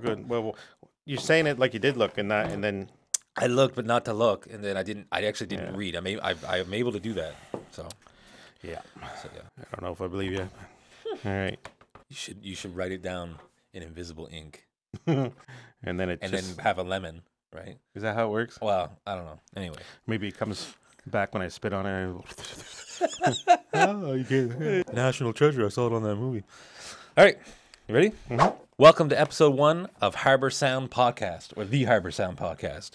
good. Well, you're saying it like you did look, and then I looked, but not to look, and then I actually didn't read. I'm able to do that. So yeah. So yeah. I don't know if I believe you. All right. You should write it down in invisible ink, and then then have a lemon, right? Is that how it works? Well, I don't know. Anyway, maybe it comes back when I spit on it. Oh, you can't. National Treasure. I saw it on that movie. All right, you ready? Mm-hmm. Welcome to episode 1 of Harbour Sound Podcast, or the Harbour Sound Podcast.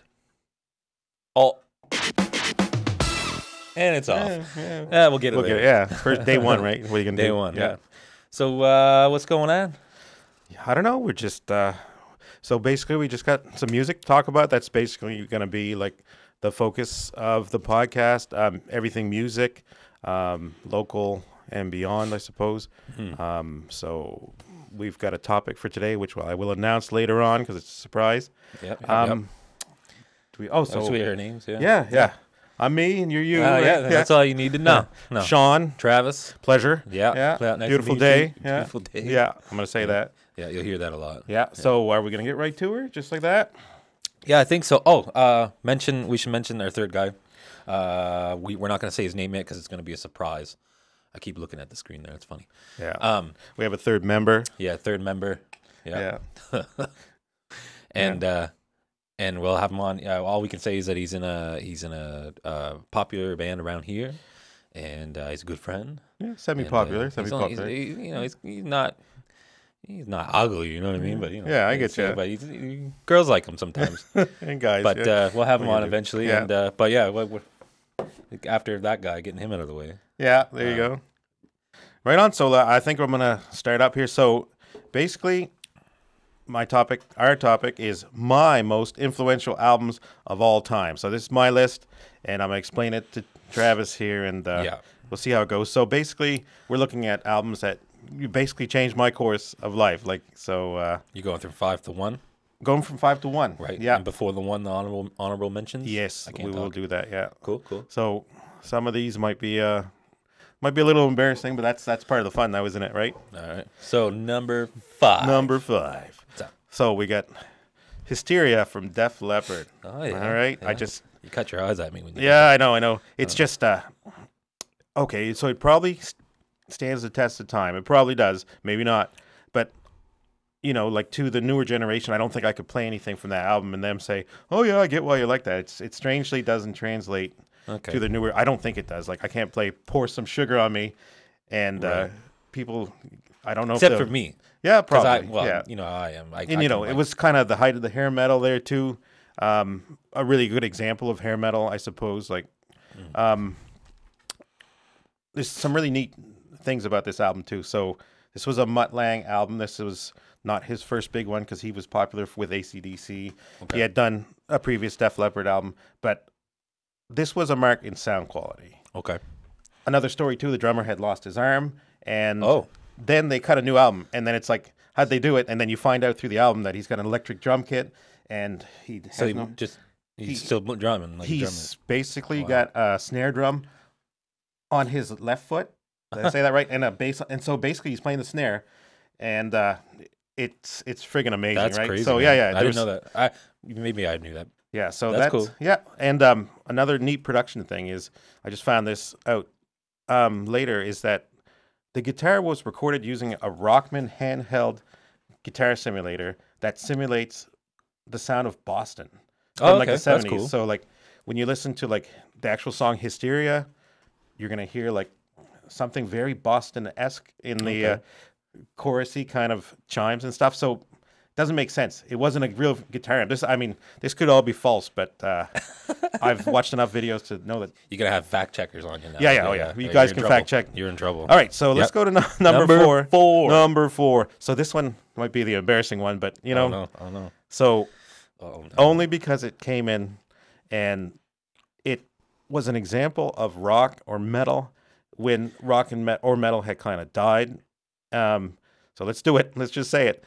And it's off. Yeah, we'll get it later. Yeah, first day 1, right? What are you gonna do? Day 1, yeah. So what's going on? I don't know. We're just so basically we just got some music to talk about. That's basically going to be like the focus of the podcast. Everything music, local and beyond, I suppose. Mm-hmm. So we've got a topic for today, which I will announce later on because it's a surprise. Yep. So we hear names. Yeah. I'm me and you're you. Right? Yeah, that's all you need to know. No. Shawn, Travis, pleasure. Yeah. Nice Beautiful day. Yeah. Beautiful day. Yeah, I'm gonna say that. Yeah, you'll hear that a lot. Yeah. So are we gonna get right to her, just like that? Yeah, I think so. We should mention our third guy. We're not gonna say his name yet because it's gonna be a surprise. I keep looking at the screen there. It's funny. Yeah. We have a third member. Yeah, third member. Yeah. And we'll have him on. All we can say is that he's in a popular band around here, and he's a good friend. Yeah, semi-popular. He's not ugly, you know what I mean? But I get you. But girls like him sometimes, and guys. But we'll have him on eventually. Yeah. And after that guy, getting him out of the way. Yeah, there you go. Right on. So I think I'm gonna start up here. So basically, our topic is my most influential albums of all time. So this is my list, and I'm going to explain it to Travis here, and we'll see how it goes. So basically, we're looking at albums that you basically changed my course of life. You're going from 5 to 1? Going from 5 to 1. Right. Yeah. And before the 1, the honorable mentions? Yes, we will do that, yeah. Cool. So some of these might be a little embarrassing, but that's part of the fun now, isn't it, right? All right. So number 5. So we got Hysteria from Def Leppard. Oh, yeah. All right. Yeah. You cut your eyes at me when you I know. It's just okay, so it probably stands the test of time. It probably does. Maybe not. But like to the newer generation, I don't think I could play anything from that album and them say, "Oh yeah, I get why you like that." It strangely doesn't translate to the newer. I don't think it does. Like I can't play Pour Some Sugar on Me and people I don't know except for me. Yeah, probably. You know how I am. It was kind of the height of the hair metal there too. A really good example of hair metal, I suppose. Like, there's some really neat things about this album too. So this was a Mutt Lange album. This was not his first big one because he was popular with AC/DC. Okay. He had done a previous Def Leppard album, but this was a mark in sound quality. Okay. Another story too. The drummer had lost his arm, and then they cut a new album, and then it's like, how'd they do it? And then you find out through the album that he's got an electric drum kit, and he's still drumming. He's basically got a snare drum on his left foot. Did I say that right? And a bass, and so basically he's playing the snare, and it's friggin' amazing. That's right? Crazy. So man. I didn't know that. Maybe I knew that. Yeah, so that's cool. Yeah, and another neat production thing is I just found this out later is that the guitar was recorded using a Rockman handheld guitar simulator that simulates the sound of Boston from like the 70s. That's cool. So like when you listen to like the actual song Hysteria, you're going to hear like something very Boston-esque in the chorusy kind of chimes and stuff. So it doesn't make sense. It wasn't a real guitar amp. This could all be false, but I've watched enough videos to know that. You're going to have fact checkers on you now. Yeah. You guys can fact check. You're in trouble. All right, so let's go to number 4. Number 4. So this one might be the embarrassing one, but Oh, no. So only because it came in and it was an example of rock or metal when rock and or metal had kind of died. So let's do it. Let's just say it.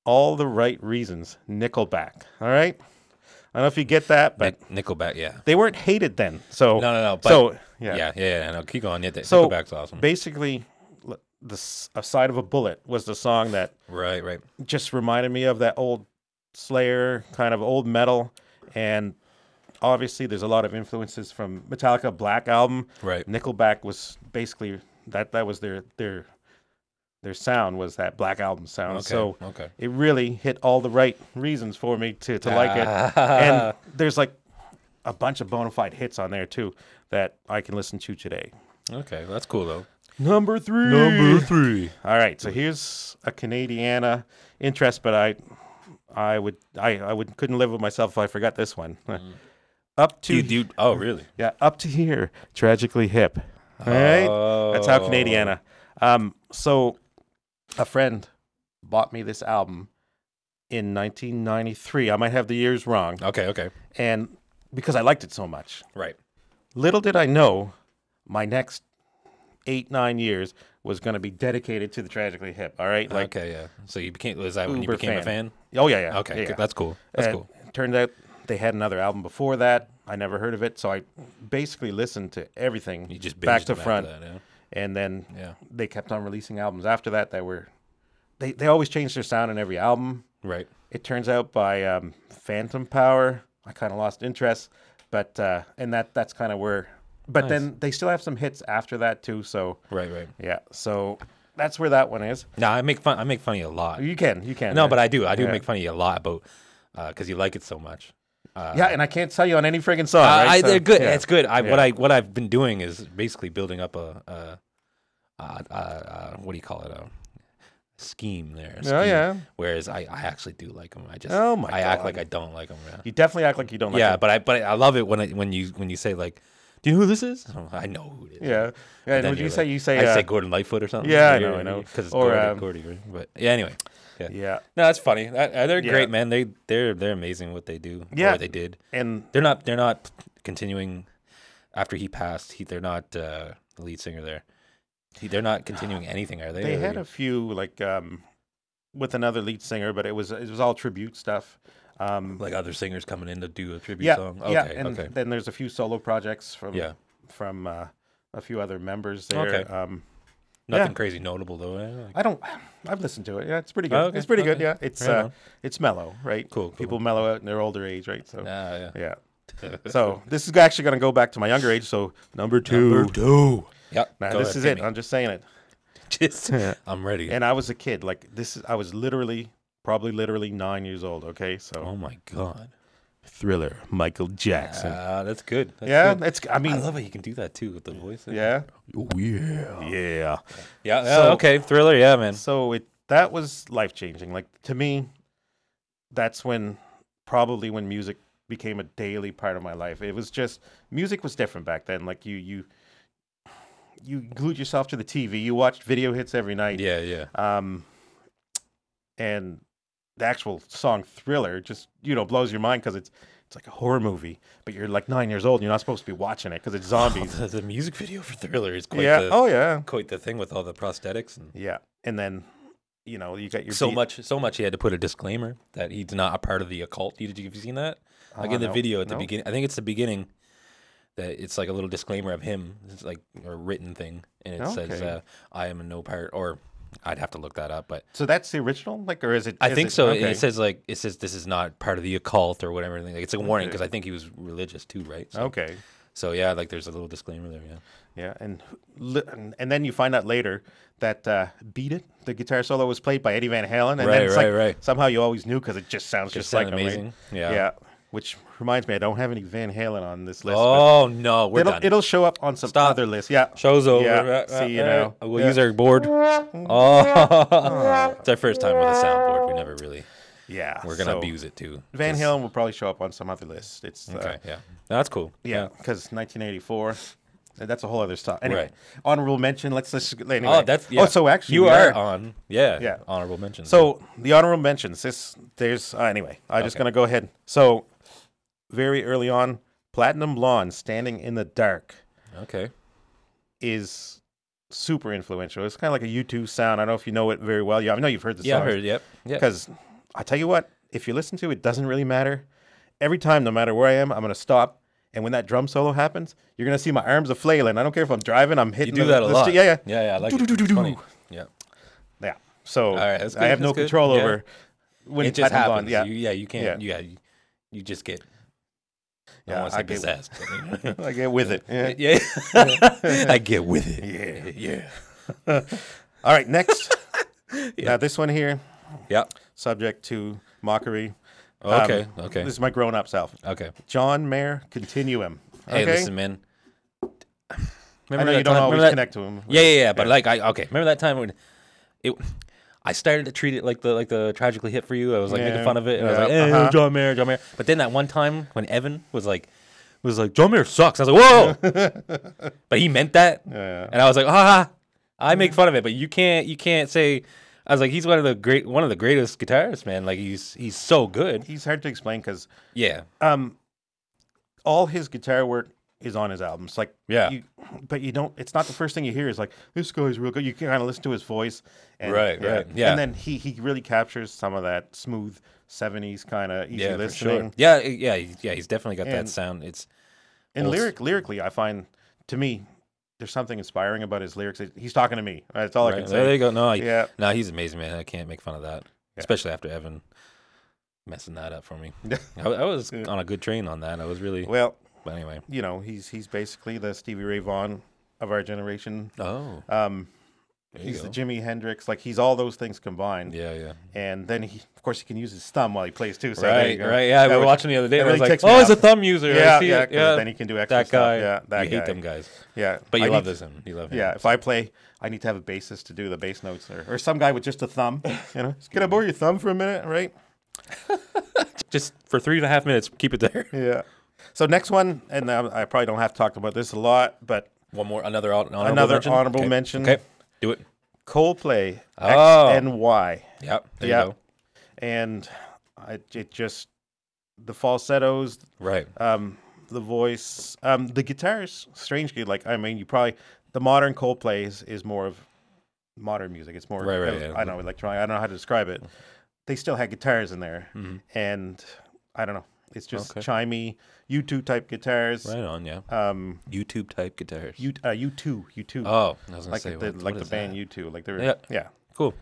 All the Right Reasons, Nickelback. All right? I don't know if you get that, but Nickelback, yeah. They weren't hated then. So no. But so yeah. No, keep going. Yeah, so Nickelback's awesome. Basically, A Side of a Bullet was the song that right just reminded me of that old Slayer, kind of old metal, and obviously there's a lot of influences from Metallica Black Album. Right. Nickelback was basically that was their sound was that Black Album sound. Okay, So okay. it really hit all the right reasons for me to like it. And there's like a bunch of bona fide hits on there too that I can listen to today. Okay, well, that's cool though. Number three. All right, so here's a Canadiana interest, but I couldn't live with myself if I forgot this one. Up to oh really? Yeah, Up to Here, Tragically Hip. All right, that's how Canadiana. So a friend bought me this album in 1993. I might have the years wrong. Okay. And because I liked it so much. Right. Little did I know my next 8-9 years was going to be dedicated to the Tragically Hip. All right. Like, okay, yeah. So is that when you became a fan? Oh yeah. Okay, yeah. That's cool. That's cool. It turned out they had another album before that. I never heard of it, so I basically listened to everything. You just back to binged front, after that, yeah. And then they kept on releasing albums after that. They always changed their sound in every album. Right. It turns out by Phantom Power, I kind of lost interest, but and that's kind of where. But Nice. then they still have some hits after that too. So Right. yeah. So that's where that one is. No, I make fun of you a lot. You can. No, right? but I do Yeah. make fun of you a lot about because you like it so much. Yeah, and I can't tell you on any friggin' song. Right? They're good. Yeah. It's good. What I've been doing is basically building up a what do you call it? A scheme there. A scheme. Oh yeah. Whereas I actually do like them. I act like I don't like them. Yeah. You definitely act like you don't like Yeah, it. but I love it when you say like, do you know who this is? I know who it is. Yeah. And then would you you're say like- you say I say Gordon Lightfoot or something. Yeah, I know. Because it's Or, Gordy, right? But yeah, anyway. yeah. No, that's funny. They're Yeah. great, man. They're amazing what they do. Yeah. Or they did. And They're not continuing after he passed. They're not the lead singer there. They're not continuing anything, are they? they Or- had a few like with another lead singer, but it was all tribute stuff. like other singers coming in to do a tribute Yeah, song. yeah. Okay, And okay. then there's a few solo projects from Yeah. a few other members there. Okay. Nothing yeah. crazy notable though. Like, I've listened to it. Yeah, it's pretty good. Oh, okay, It's pretty good. okay. Yeah, it's Right on. it's mellow, right? Cool. People mellow out in their older age, right? So yeah. yeah. So this is actually going to go back to my younger age. So number two. Yep. Now go this ahead, is hit it. me. I'm just saying it. Just, I'm ready. And I was a kid. Like I was probably literally 9 years old. Okay, so Oh my god. Thriller, Michael Jackson. That's good. That's yeah, good. it's. I mean, I love how you can do that too with the voice. yeah, Oh yeah. yeah. Yeah. So- Okay. Thriller. Yeah, man. So that was life changing. Like to me, that's probably when music became a daily part of my life. It was just music was different back then. Like you glued yourself to the TV. You watched video hits every night. Yeah. And the actual song Thriller just blows your mind because it's like a horror movie, but you're like 9 years old and you're not supposed to be watching it because it's zombies. The music video for Thriller is quite yeah. the quite the thing with all the prosthetics and Yeah. And then you got your so much he had to put a disclaimer that he's not a part of the occult. Have you seen that? Like in the no, video at the no. beginning, I think it's the beginning that it's like a little disclaimer of him. It's like a written thing, and it says, Okay. "I am in no part," or I'd have to look that up, but So that's the original, like, or is it? I think so. Okay. It says this is not part of the occult or whatever. Like, it's a warning because I think he was religious too, right? So, Okay. So yeah, like there's a little disclaimer there. Yeah. Yeah, and then you find out later that "Beat It," the guitar solo was played by Eddie Van Halen, and then it's Right. somehow you always knew because it just sounds just like sounded him, right? amazing. Yeah. Yeah. Which reminds me, I don't have any Van Halen on this list. Oh no, we're but done. it'll show up on some Stop. other lists. Yeah. Show's over. Yeah. See you now. We'll Yeah. use our board. Oh, it's our first time with a soundboard. We never really. Yeah. We're gonna so abuse it too. Van 'cause- Halen will probably show up on some other list. It's Okay. Yeah. That's cool. yeah, because 1984. That's a whole other stuff. Anyway, Right. honorable mention. Let's anyway. Oh, that's yeah. Oh, so actually you we are on. Yeah. Yeah. Honorable mentions. So the honorable mentions. There's anyway. I'm just Okay. gonna go ahead. So very early on, Platinum Blonde, "Standing in the Dark," okay. is super influential. It's kind of like a U2 sound. I don't know if you know it very well. Yeah, I know you've heard the Yeah, I song. heard. Yep. Yeah. Because I tell you what, if you listen to it, it doesn't really matter. Every time, no matter where I am, I'm gonna stop. And when that drum solo happens, you're gonna see my arms are flailing. I don't care if I'm driving. I'm You hitting. do that a lot. Yeah, yeah. Yeah. I like it. Do-do-do-do-do. It's funny. Yeah. Yeah. So All right, that's I good, have no that's good. control Yeah. over when it just platinum happens. blonde, You can't. You just get. I don't want to say possessed. I get with it. Yeah. I get with it. Yeah. All right, next. Now this one here. Yeah. Subject to mockery. Okay. This is my grown-up self. Okay. John Mayer Continuum. Hey, okay? listen, man. I know you don't always connect to him. Yeah. But like, remember that time when I started to treat it like the Tragically Hip for You. I was like making fun of it, and I was like, hey, John Mayer. But then that one time when Evan was like, John Mayer sucks. I was like, whoa. But he meant that, and I was like, I make fun of it, but you can't say. I was like, he's one of the greatest guitarists, man. Like he's so good. He's hard to explain because all his guitar work is on his albums. Like but you don't. It's not the first thing you hear. Is like, this guy's real good. You can kind of listen to his voice, and, right. And then he really captures some of that smooth '70s kind of easy listening. For sure. He's definitely got that sound. Lyrically, I find, to me, there's something inspiring about his lyrics. He's talking to me. That's all I can say. There you go. No, he's amazing, man. I can't make fun of that, especially after Evan messing that up for me. I was on a good train on that. I was really well. But anyway, he's basically the Stevie Ray Vaughan of our generation. Oh, he's the Jimi Hendrix. Like he's all those things combined. Yeah. And then he can use his thumb while he plays too. So right. Yeah, we were watching the other day. And I was like, he's a thumb user. Yeah. Then he can do extra that guy. stuff. Yeah, that you guy. hate them guys. Yeah, but you love him. You love him. Yeah, if I play, I need to have a bassist to do the bass notes, or some guy with just a thumb. Can I borrow your thumb for a minute? Right. Just for 3.5 minutes, keep it there. Yeah. So next one, and I probably don't have to talk about this a lot, but another honorable mention. Okay, do it. Coldplay, X and Y. Yep. There you go. And it just the falsettos, right? The voice, the guitars. Strangely, the modern Coldplay is more of modern music. It's more right. I don't know, electronic. I don't know how to describe it. They still had guitars in there, and I don't know. It's just chimey U2 type guitars. Right on, yeah. YouTube type guitars. U2. Oh, I was gonna say the band U2. Like they're Cool.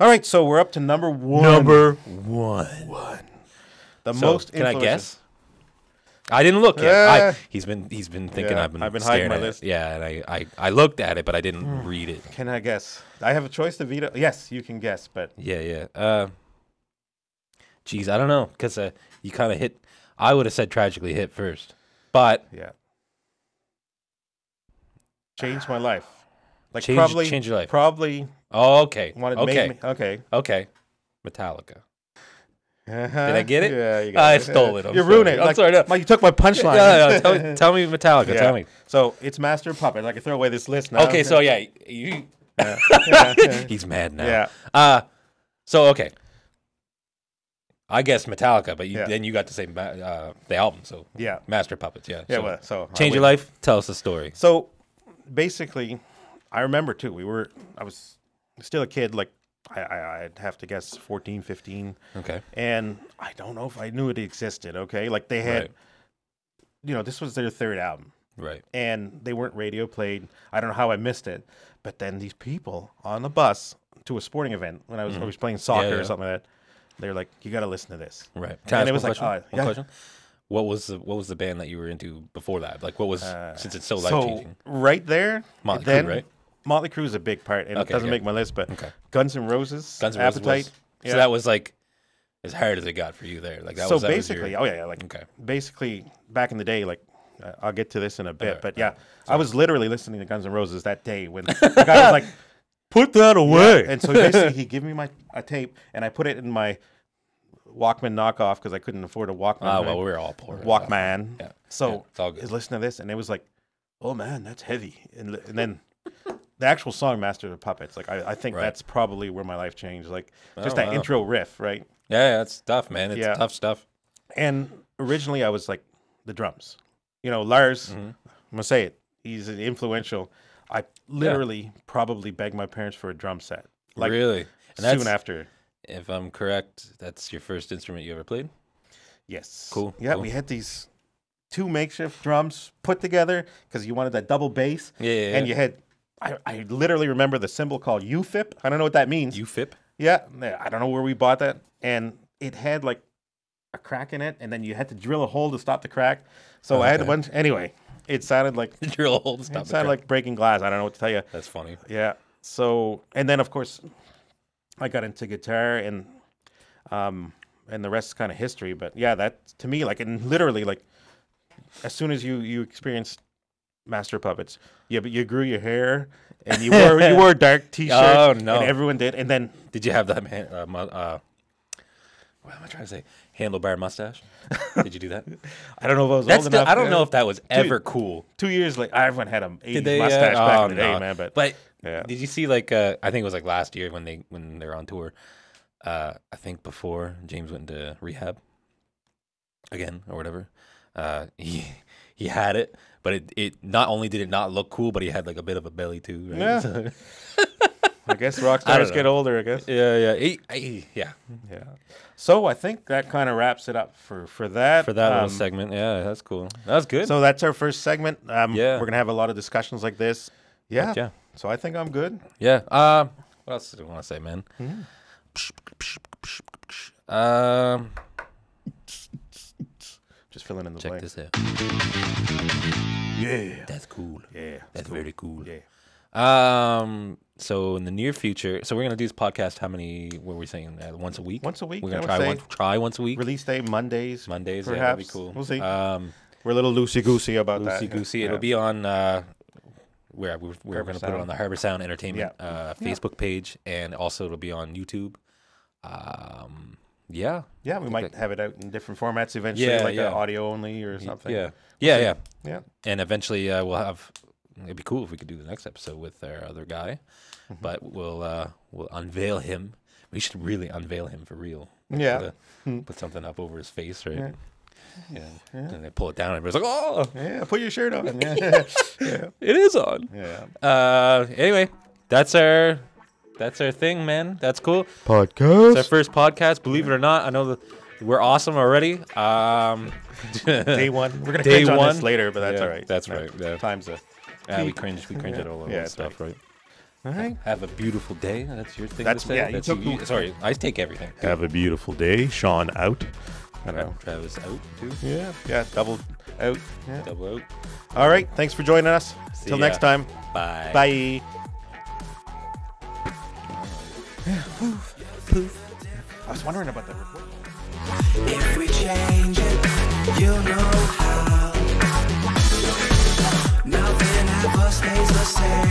All right, so we're up to number one. Number one. The most. Can I guess? I didn't look yet. He's been thinking I've been hiding my list. Yeah, and I looked at it, but I didn't read it. Can I guess? I have a choice to veto. Yes, you can guess, but yeah. Geez, I don't know, because you kind of hit. I would have said Tragically Hip first, but changed my life. Like change your life. Probably. Oh, okay. Okay. Metallica. Did I get it? Yeah, you got it. I stole it. You ruined it. I'm sorry. No. You took my punchline. Yeah. Tell me Metallica. Yeah. Tell me. So it's Master of Puppets. I can throw away this list now. Okay, so you. He's mad now. Yeah. So okay. I guess Metallica, but then you got to say the album. So Master of Puppets. Yeah. Yeah. So change your life. Tell us the story. So basically, I remember too. I was still a kid. Like I'd have to guess 14, 15. Okay. And I don't know if I knew it existed. Okay. Like they had, this was their third album. Right. And they weren't radio played. I don't know how I missed it. But then these people on the bus to a sporting event when I was playing soccer or something like that, they're like, you got to listen to this. Right. And it was like, one question. What was the band that you were into before that? Like, what was since it's so life changing? Right there, Motley Crue, right? Motley Crue is a big part, and it doesn't make my list. But Guns N' Roses, Appetite. So that was like as hard as it got for you there. Like that. So basically, basically back in the day, like I'll get to this in a bit, but I was literally listening to Guns N' Roses that day when the guy was like, "Put that away." And so basically, he gave me a tape, and I put it in my Walkman knockoff because I couldn't afford a Walkman. Oh, well, we were all poor. Walkman. Yeah. So it's all good. I was listening to this, and it was like, oh man, that's heavy. And then the actual song, Master of the Puppets, like I think that's probably where my life changed. Like just that intro riff, right? Yeah, that's tough, man. It's tough stuff. And originally I was like the drums. Lars, I'm gonna say it. He's influential. I literally probably begged my parents for a drum set. Like really? And soon after. If I'm correct, that's your first instrument you ever played? Yes. Cool. Yeah, we had these 2 makeshift drums put together because you wanted that double bass. Yeah. And you had, I literally remember the symbol called UFIP. I don't know what that means. UFIP? Yeah, I don't know where we bought that, and it had like a crack in it, and then you had to drill a hole to stop the crack. So I had a bunch. Anyway, it sounded like drill a hole to stop. It sounded like breaking glass. I don't know what to tell you. That's funny. Yeah. So, and then of course, I got into guitar, and the rest is kind of history. But yeah, that to me, like, and literally, like, as soon as you experienced Master Puppets, you grew your hair, and you wore a dark T-shirt. Oh no! And everyone did. And then did you have that what am I trying to say? Handlebar mustache? Did you do that? I don't know if I was old enough. I don't know if that was ever cool. 2 years later, everyone had an 80s mustache back in the day, man. But yeah. Did you see, like, I think it was like last year when they were on tour, I think before James went into rehab again or whatever, he had it, but it not only did it not look cool, but he had like a bit of a belly too. Right? Yeah. So, I guess rock stars get older, I guess. Yeah. Yeah. So I think that kind of wraps it up for that. For that little segment. Yeah, that's cool. That was good. So that's our first segment. Yeah. We're going to have a lot of discussions like this. Yeah. Yeah. So I think I'm good. Yeah. What else do I want to say, man? Just filling in the check blank. this out. Yeah. That's cool. Yeah. That's very cool. Yeah. So in the near future, so we're gonna do this podcast. How many? What were we saying? Once a week. Once a week. We're gonna try once a week. Release day Mondays. Mondays. Perhaps. Yeah, that'd be cool. We'll see. We're a little loosey goosey about that. Loosey goosey. Yeah. It'll be on where we're gonna put it on the Harbour Sound Entertainment Facebook page, and also it'll be on YouTube. Yeah. Yeah, we might have it out in different formats eventually, audio only or something. Yeah. Yeah. And eventually we'll have. It'd be cool if we could do the next episode with our other guy, but we'll unveil him. We should really unveil him for real. Yeah. Put something up over his face, right? Yeah. And they pull it down, and everybody's like, "Oh, yeah, put your shirt on." Yeah. It is on." Yeah. Anyway, that's our thing, man. That's cool. Podcast. It's our first podcast. Believe it or not, I know that we're awesome already. Day one. We're gonna cringe on this later, but that's all right. That's right. Yeah. Time's a. We cringe at all of that stuff, right? All right. Have a beautiful day. That's your thing That's to say. yeah. That's you. Sorry, I take everything. Have a beautiful day, Shawn out. I know. Travis out too. Yeah. Double out. Yeah. Double out. All right. Thanks for joining us. See Till ya. next time. Bye. Bye. I was wondering about that report. If we change it, you'll know how. Nothing ever stays the same.